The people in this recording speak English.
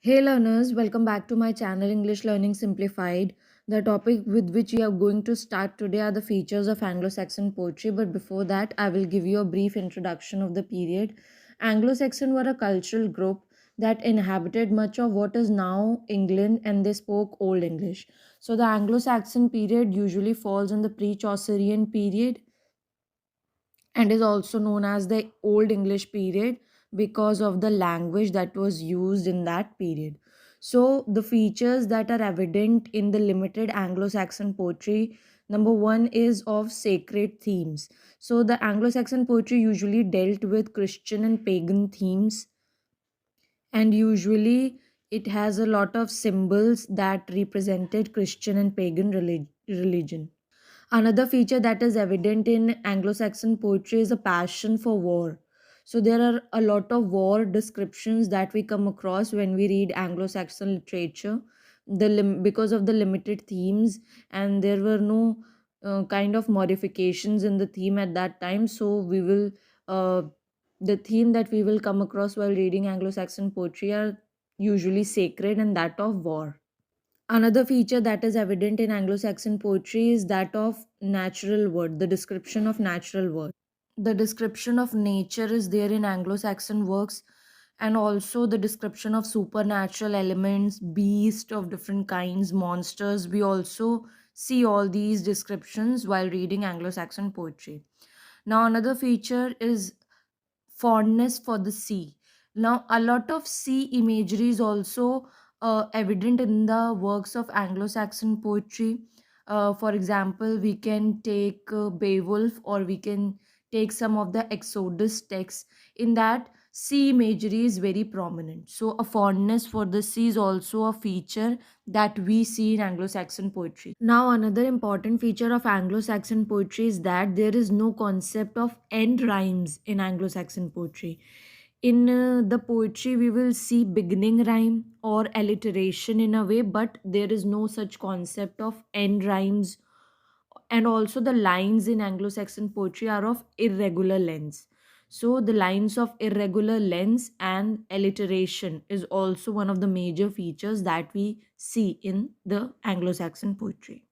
Hey learners, welcome back to my channel English Learning Simplified. The topic with which we are going to start today are the features of Anglo-Saxon poetry, but before that, I will give you a brief introduction of the period. Anglo-Saxon were a cultural group that inhabited much of what is now England and they spoke Old English. So the Anglo-Saxon period usually falls in the pre-Chaucerian period and is also known as the Old English period because of the language that was used in that period. So, the features that are evident in the limited Anglo Saxon poetry, number one is of sacred themes. So, the Anglo Saxon poetry usually dealt with Christian and pagan themes, and usually it has a lot of symbols that represented Christian and pagan religion. Another feature that is evident in Anglo Saxon poetry is a passion for war. So, there are a lot of war descriptions that we come across when we read Anglo Saxon literature. Because of the limited themes, and there were no kind of modifications in the theme at that time. So, uh, the theme that we will come across while reading Anglo Saxon poetry are usually sacred and that of war. Another feature that is evident in Anglo Saxon poetry is that of natural word, the description of natural word. The description of nature is there in Anglo Saxon works, and also the description of supernatural elements, beasts of different kinds, monsters. We also see all these descriptions while reading Anglo Saxon poetry. Now, another feature is fondness for the sea. Now, a lot of sea imagery is also evident in the works of Anglo Saxon poetry. For example, we can take Beowulf, or we can take some of the Exodus texts. In that, sea imagery is very prominent. So, a fondness for the sea is also a feature that we see in Anglo Saxon poetry. Now, another important feature of Anglo Saxon poetry is that there is no concept of end rhymes in Anglo Saxon poetry. In the poetry, we will see beginning rhyme or alliteration in a way, but there is no such concept of end rhymes. And also, the lines in Anglo Saxon poetry are of irregular lengths. So, the lines of irregular lengths and alliteration is also one of the major features that we see in the Anglo Saxon poetry.